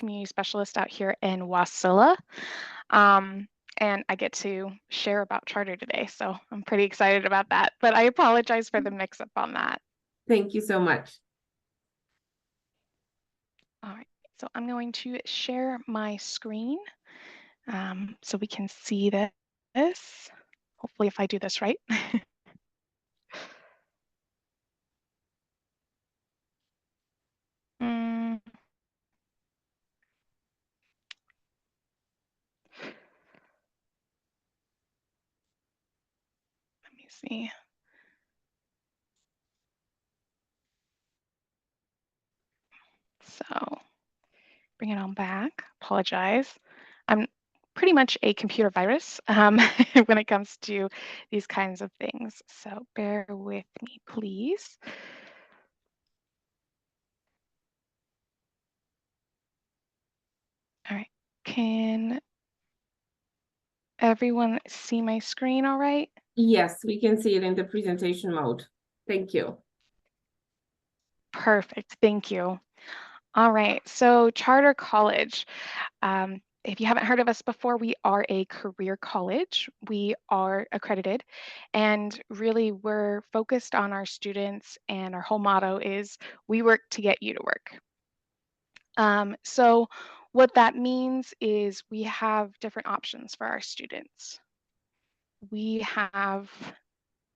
community specialist out here in Wasilla. And I get to share about charter today, so I'm pretty excited about that. But I apologize for the mix-up on that. Thank you so much. All right, so I'm going to share my screen so we can see this. Hopefully, if I do this right. Mm. Let me see. So bring it on back. Apologize. I'm pretty much a computer virus when it comes to these kinds of things. So bear with me, please. All right. Can everyone see my screen all right? Yes, we can see it in the presentation mode. Thank you. Perfect. Thank you. All right. So Charter College. If you haven't heard of us before, we are a career college. We are accredited, and really we're focused on our students, and our whole motto is we work to get you to work. So what that means is we have different options for our students. We have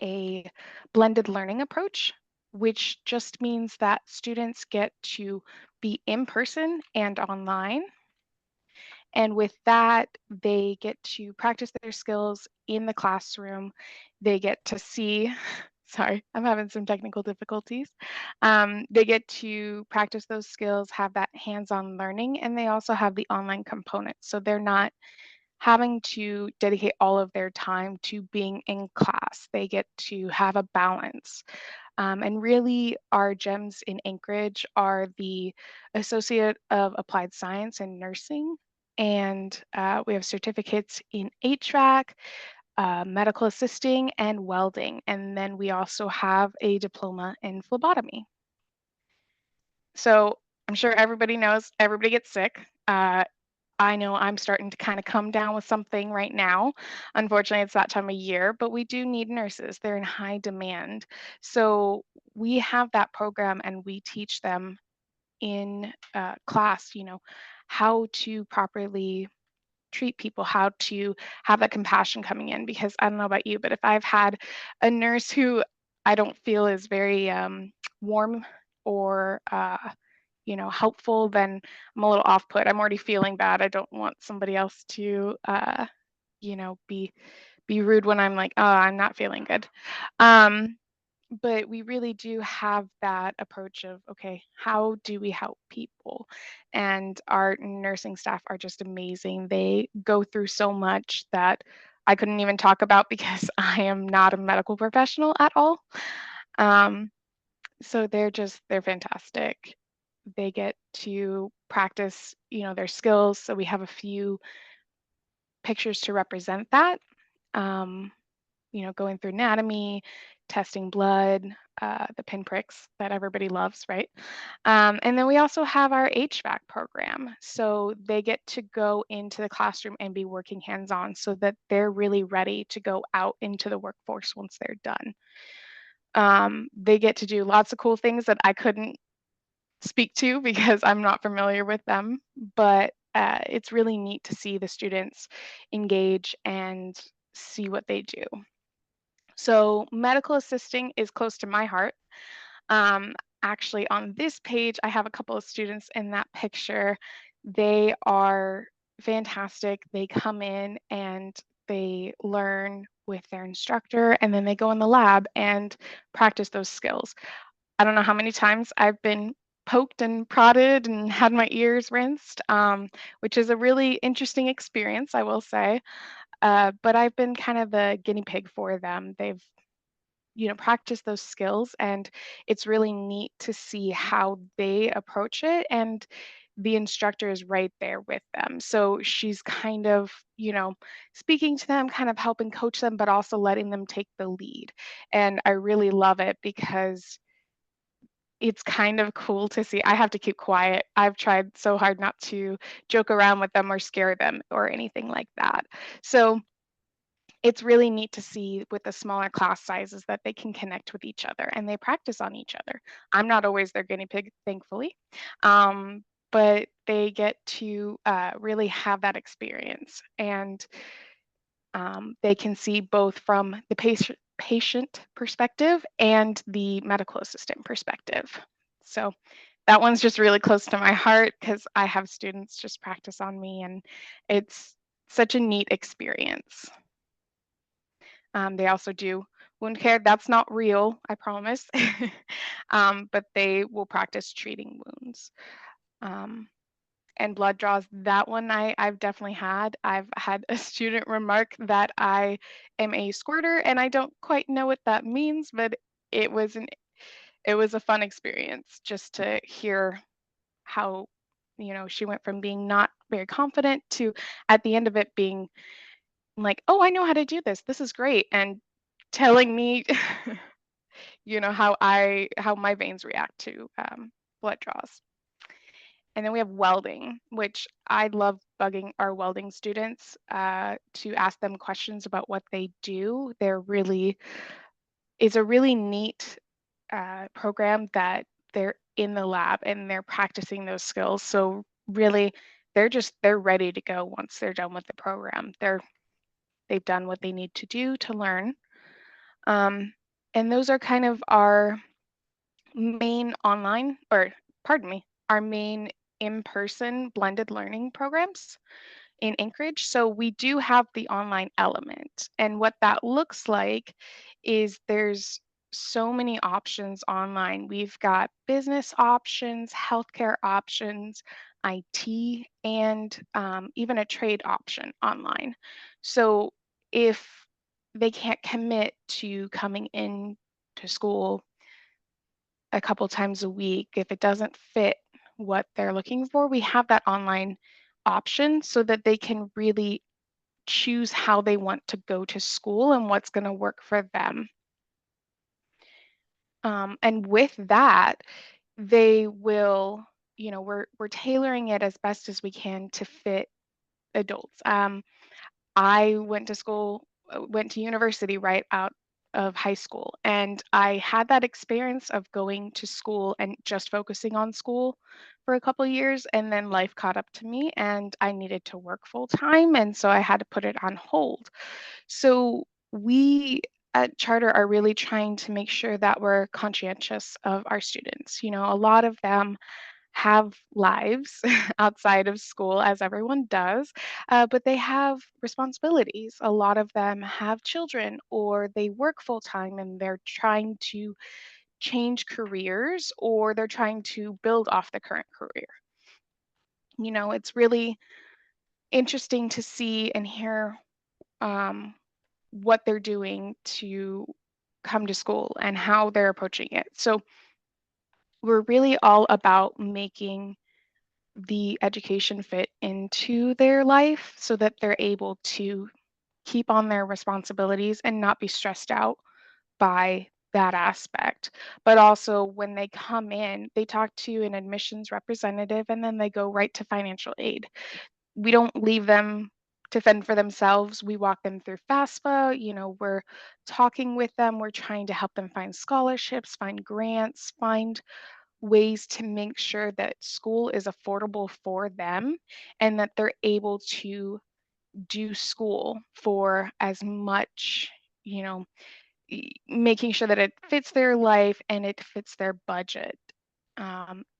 a blended learning approach, which just means that students get to be in person and online. And with that, they get to practice their skills in the classroom. They get to see, sorry, I'm having some technical difficulties. They get to practice those skills, have that hands-on learning, and they also have the online component. So they're not having to dedicate all of their time to being in class. They get to have a balance. And really, our gems in Anchorage are the Associate of Applied Science and Nursing. And we have certificates in HVAC, medical assisting, and welding. And then we also have a diploma in phlebotomy. So I'm sure everybody knows everybody gets sick. I know I'm starting to kind of come down with something right now. Unfortunately, it's that time of year, but we do need nurses. They're in high demand. So we have that program and we teach them in class, how to properly treat people, how to have that compassion coming in. Because I don't know about you, but if I've had a nurse who I don't feel is very warm or helpful, then I'm a little off put. I'm already feeling bad. I don't want somebody else to, be rude when I'm like, oh, I'm not feeling good. But we really do have that approach of, okay, how do we help people? And our nursing staff are just amazing. They go through so much that I couldn't even talk about because I am not a medical professional at all. So they're fantastic. They get to practice, their skills. So we have a few pictures to represent that. Going through anatomy, testing blood, the pinpricks that everybody loves, right? And then we also have our HVAC program. So they get to go into the classroom and be working hands-on so that they're really ready to go out into the workforce once they're done. They get to do lots of cool things that I couldn't speak to because I'm not familiar with them, but it's really neat to see the students engage and see what they do. So medical assisting is close to my heart. Um, Actually, on this page, I have a couple of students in that picture. They are fantastic. They come in and they learn with their instructor, and then they go in the lab and practice those skills. I don't know how many times I've been poked and prodded and had my ears rinsed, which is a really interesting experience, I will say. But I've been kind of the guinea pig for them. They've, practiced those skills, and it's really neat to see how they approach it. And the instructor is right there with them. So she's kind of, speaking to them, kind of helping coach them, but also letting them take the lead. And I really love it because it's kind of cool to see. I have to keep quiet. I've tried so hard not to joke around with them or scare them or anything like that. So it's really neat to see with the smaller class sizes that they can connect with each other and they practice on each other. I'm not always their guinea pig, thankfully, um, but they get to really have that experience, and they can see both from the patient perspective and the medical assistant perspective. So that one's just really close to my heart because I have students just practice on me, and it's such a neat experience. They also do wound care. That's not real, I promise. But they will practice treating wounds. Um, and blood draws, that one I've definitely had. I've had a student remark that I am a squirter, and I don't quite know what that means, but it was an it was a fun experience just to hear how, she went from being not very confident to at the end of it being like, "Oh, I know how to do this. This is great." And telling me, how my veins react to blood draws. And then we have welding, which I love bugging our welding students to ask them questions about what they do. It's a really neat program that they're in the lab and they're practicing those skills. So really, they're ready to go once they're done with the program. They've done what they need to do to learn. And those are kind of our main online, or pardon me, our main in-person blended learning programs in Anchorage. So we do have the online element. And what that looks like is there's so many options online. We've got business options, healthcare options, IT, and even a trade option online. So if they can't commit to coming in to school a couple times a week, if it doesn't fit what they're looking for, we have that online option so that they can really choose how they want to go to school and what's going to work for them. And with that, they will, we're tailoring it as best as we can to fit adults. I went to university right out of high school, and I had that experience of going to school and just focusing on school for a couple years, and then life caught up to me and I needed to work full time, and so I had to put it on hold. So we at Charter are really trying to make sure that we're conscientious of our students. A lot of them have lives outside of school, as everyone does, but they have responsibilities. A lot of them have children or they work full time and they're trying to change careers or they're trying to build off the current career. It's really interesting to see and hear um, what they're doing to come to school and how they're approaching it. So we're really all about making the education fit into their life so that they're able to keep on their responsibilities and not be stressed out by that aspect. But also, when they come in, they talk to an admissions representative and then they go right to financial aid. We don't leave them to fend for themselves. We walk them through FAFSA. We're talking with them. We're trying to help them find scholarships, find grants, find ways to make sure that school is affordable for them and that they're able to do school for as much, you know, making sure that it fits their life and it fits their budget.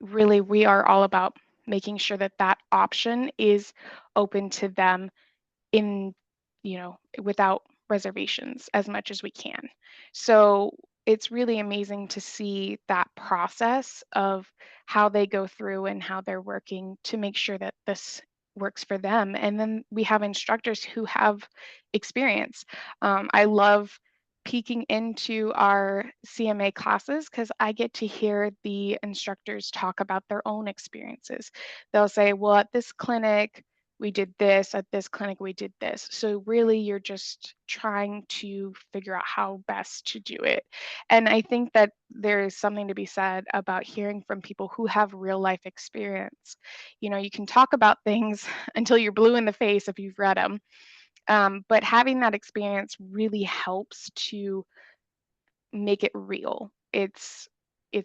Really, we are all about making sure that that option is open to them in, without reservations as much as we can. So it's really amazing to see that process of how they go through and how they're working to make sure that this works for them. And then we have instructors who have experience. I love peeking into our CMA classes because I get to hear the instructors talk about their own experiences. They'll say, well, at this clinic, we did this at this clinic, we did this. So really you're just trying to figure out how best to do it. And I think that there is something to be said about hearing from people who have real life experience. You know, you can talk about things until you're blue in the face if you've read them, but having that experience really helps to make it real. It's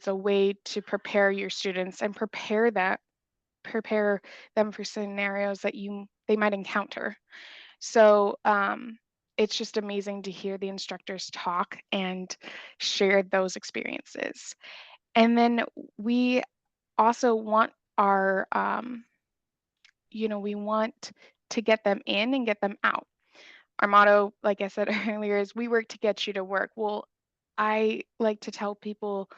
a way to prepare your students and prepare them for scenarios that they might encounter. So it's just amazing to hear the instructors talk and share those experiences. And then we also want our, we want to get them in and get them out. Our motto, like I said earlier, is we work to get you to work. Well, I like to tell people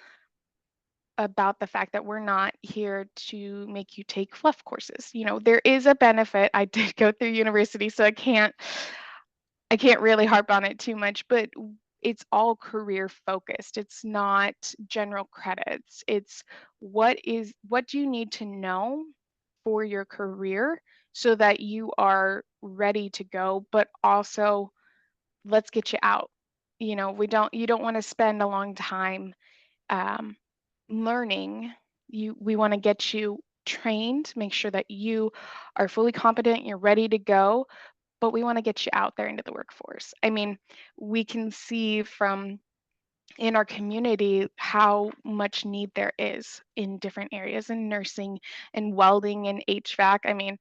about the fact that we're not here to make you take fluff courses. You know, there is a benefit. I did go through university, so I can't really harp on it too much, but it's all career focused. It's not general credits. It's what do you need to know for your career so that you are ready to go, but also let's get you out. You know, you don't want to spend a long time um, learning. We want to get you trained, make sure that you are fully competent, you're ready to go, but we want to get you out there into the workforce. I mean, we can see from in our community how much need there is in different areas in nursing and welding and HVAC. I mean,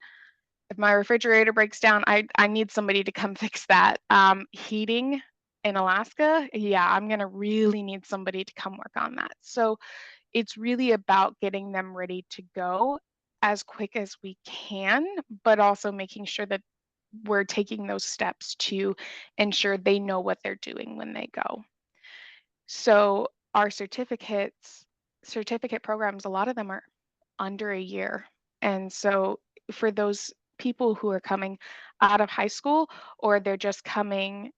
if my refrigerator breaks down, I need somebody to come fix that. Heating in Alaska, yeah, I'm gonna really need somebody to come work on that. So it's really about getting them ready to go as quick as we can, but also making sure that we're taking those steps to ensure they know what they're doing when they go. So our certificate programs, a lot of them are under a year. And so for those people who are coming out of high school or they're just coming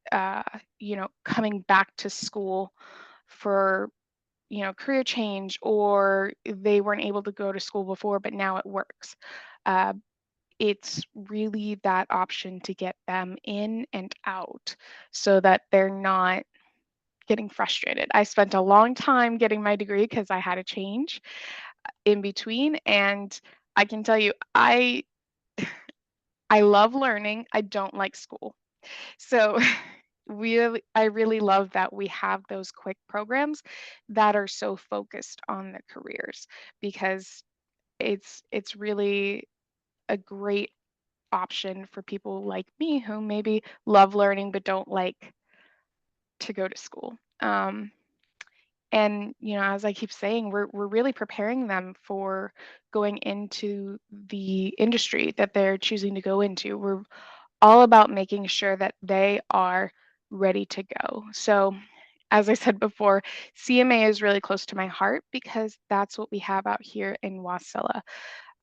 back to school for career change, or they weren't able to go to school before, but now it works. Uh, it's really that option to get them in and out so that they're not getting frustrated. I spent a long time getting my degree because I had a change in between, and I can tell you, I love learning. I don't like school. So I really love that we have those quick programs that are so focused on the careers because it's really a great option for people like me who maybe love learning but don't like to go to school. And as I keep saying, we're really preparing them for going into the industry that they're choosing to go into. We're all about making sure that they are ready to go. So, as I said before, CMA is really close to my heart because that's what we have out here in Wasilla.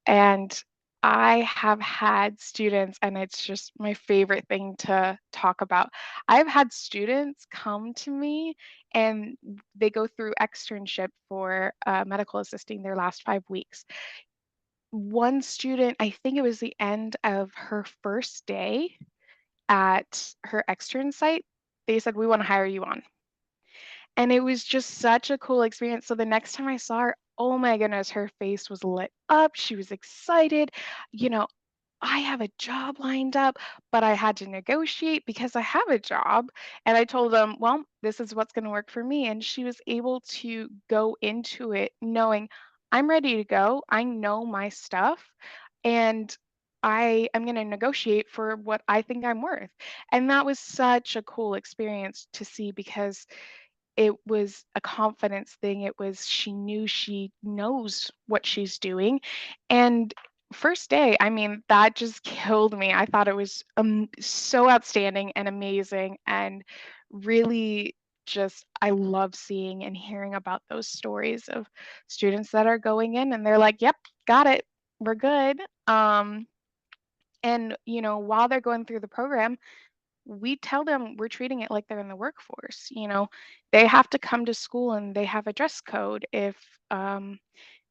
And I have had students, and it's just my favorite thing to talk about. I've had students come to me and they go through externship for medical assisting their last 5 weeks. One student, I think it was the end of her first day at her extern site, they said, "We want to hire you on." And it was just such a cool experience. So the next time I saw her, oh my goodness, her face was lit up. She was excited. You know, I have a job lined up, but I had to negotiate because I have a job. And I told them, well, this is what's going to work for me. And she was able to go into it knowing I'm ready to go. I know my stuff and I am going to negotiate for what I think I'm worth. And that was such a cool experience to see because it was a confidence thing. It was she knew she knows what she's doing. And first day, I mean, that just killed me. I thought it was so outstanding and amazing and really just I love seeing and hearing about those stories of students that are going in and they're like, "Yep, got it. We're good." And while they're going through the program, we tell them we're treating it like they're in the workforce. They have to come to school and they have a dress code if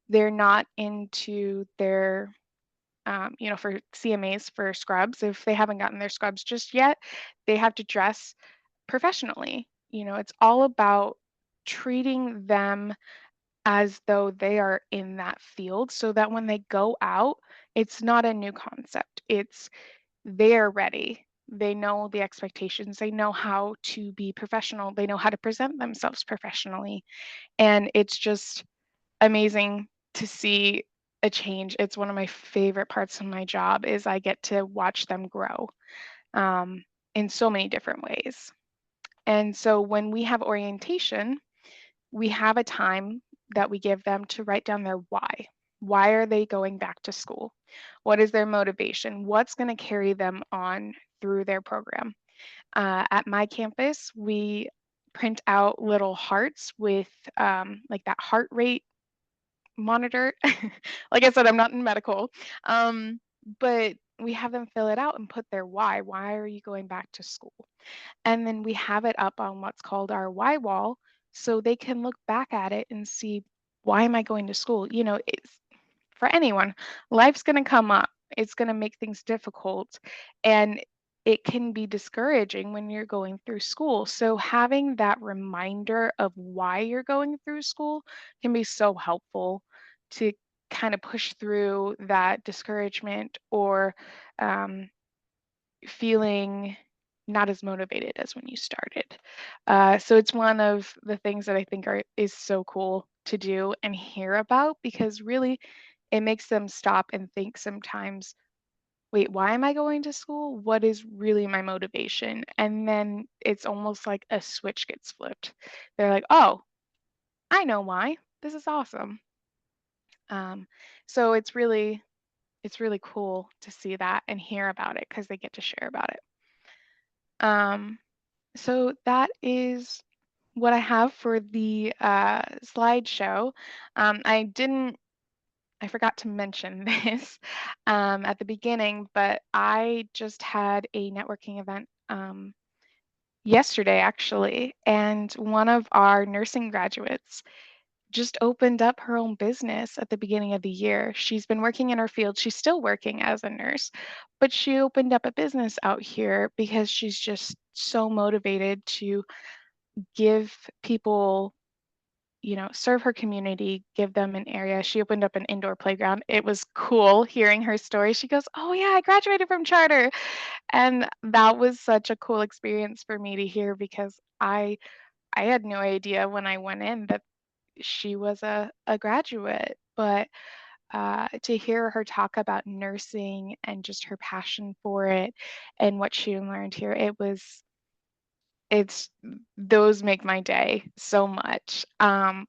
they're not into their for CMAs for scrubs. If they haven't gotten their scrubs just yet, they have to dress professionally. It's all about treating them as though they are in that field so that when they go out, it's not a new concept. It's they are ready. They know the expectations. They know how to be professional. They know how to present themselves professionally. And it's just amazing to see a change. It's one of my favorite parts of my job is I get to watch them grow um, in so many different ways. And so when we have orientation, we have a time that we give them to write down their why. Why are they going back to school? What is their motivation? What's going to carry them on through their program? At my campus, we print out little hearts with like that heart rate monitor. Like I said, I'm not in medical, but we have them fill it out and put their why. Why are you going back to school? And then we have it up on what's called our why wall so they can look back at it and see, why am I going to school? It's for anyone, life's going to come up. It's going to make things difficult. And it can be discouraging when you're going through school. So having that reminder of why you're going through school can be so helpful to kind of push through that discouragement or um, feeling not as motivated as when you started. So it's one of the things that I think is so cool to do and hear about, because really it makes them stop and think sometimes, wait, why am I going to school? What is really my motivation? And then it's almost like a switch gets flipped. They're like, oh, I know why. This is awesome. Um, so it's really cool to see that and hear about it because they get to share about it. So that is what I have for the slideshow. I forgot to mention this at the beginning, but I just had a networking event yesterday, actually, and one of our nursing graduates just opened up her own business at the beginning of the year. She's been working in her field. She's still working as a nurse, but she opened up a business out here because she's just so motivated to give people, serve her community, give them an area. She opened up an indoor playground. It was cool hearing her story. She goes, oh, yeah, I graduated from charter. And that was such a cool experience for me to hear because I had no idea when I went in that she was a graduate. But to hear her talk about nursing and just her passion for it and what she learned here, it's those make my day so much.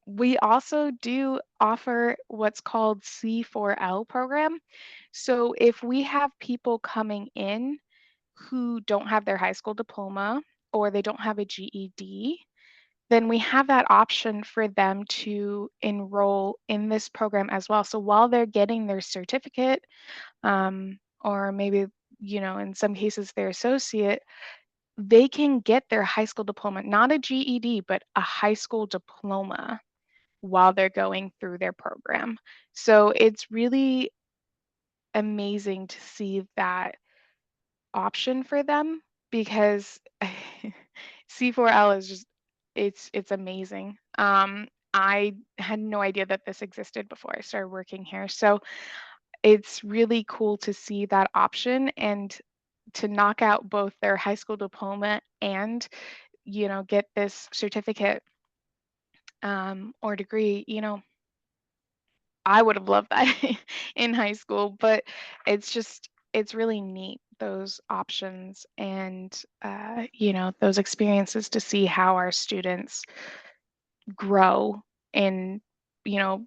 We also do offer what's called C4L program. So if we have people coming in who don't have their high school diploma or they don't have a GED, then we have that option for them to enroll in this program as well. So while they're getting their certificate, or maybe, in some cases their associate, they can get their high school diploma, not a GED, but a high school diploma while they're going through their program. So it's really amazing to see that option for them because C4L is just it's amazing. I had no idea that this existed before I started working here. So it's really cool to see that option and to knock out both their high school diploma and get this certificate or degree. I would have loved that in high school, but it's really neat, those options and those experiences to see how our students grow in you know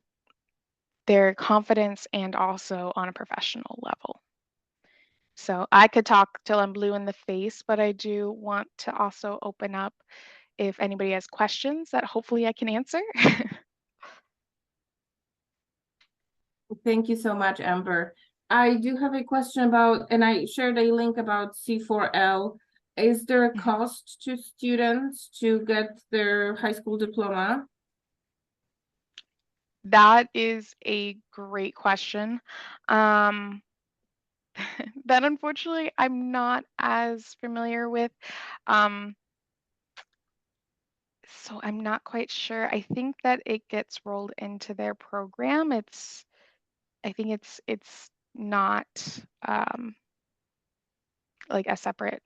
their confidence and also on a professional level. So I could talk till I'm blue in the face, but I do want to also open up if anybody has questions that hopefully I can answer. Thank you so much, Amber. I do have a question about, and I shared a link about C4L. Is there a cost to students to get their high school diploma? That is a great question. Um, That unfortunately I'm not as familiar with. Um, so I'm not quite sure. I think that it gets rolled into their program. I think it's not um, like a separate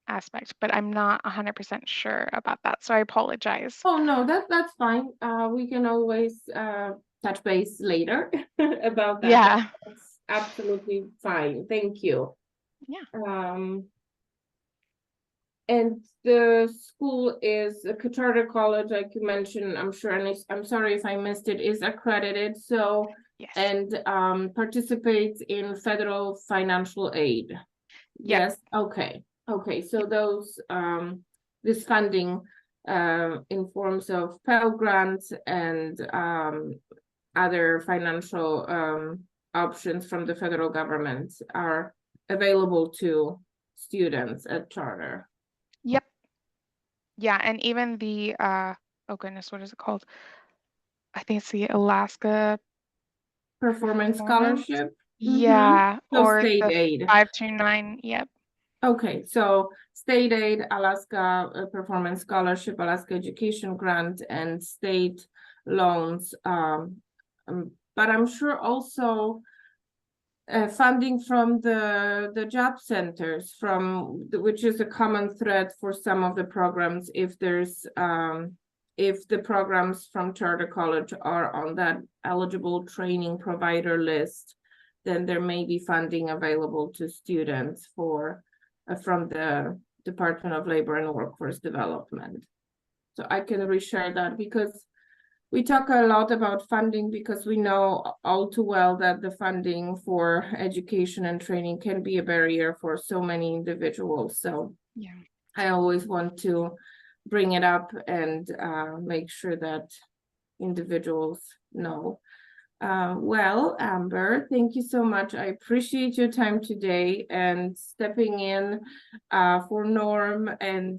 aspect, but I'm not 100% sure about that. So I apologize. Oh, no, that's fine. We can always touch base later about that. Yeah. That's absolutely fine. Thank you. Yeah. Um, and the school is a charter college, like you mentioned, I'm sure, and I'm sorry if I missed it, is accredited, so, Yes. and participates in federal financial aid. Yep. Yes, okay, okay, so those, this funding in forms of Pell Grants and other financial options from the federal government are available to students at charter. Yep. Yeah. And even the oh goodness, what is it called? I think it's the Alaska Performance Performance. scholarship. Mm-hmm. Yeah. So Or state the aid. 529. Yep. Okay, so state aid, Alaska Performance Scholarship, Alaska Education Grant, and state loans. But I'm sure also funding from the job centers, which is a common thread for some of the programs. If the programs from charter college are on that eligible training provider list, then there may be funding available to students from the Department of Labor and Workforce Development. So I can reshare that because we talk a lot about funding because we know all too well that the funding for education and training can be a barrier for so many individuals. So Yeah. I always want to bring it up and make sure that individuals know. Well, Amber, thank you so much. I appreciate your time today and stepping in for Norm and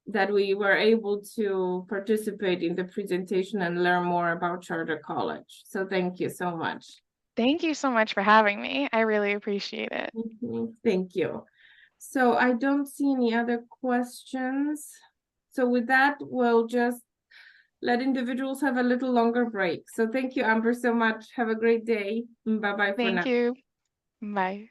that we were able to participate in the presentation and learn more about Charter College. So thank you so much. Thank you so much for having me. I really appreciate it. Thank you. So I don't see any other questions. So with that, we'll just let individuals have a little longer break. So thank you, Amber, so much. Have a great day. Bye-bye for Thank now. you. Bye.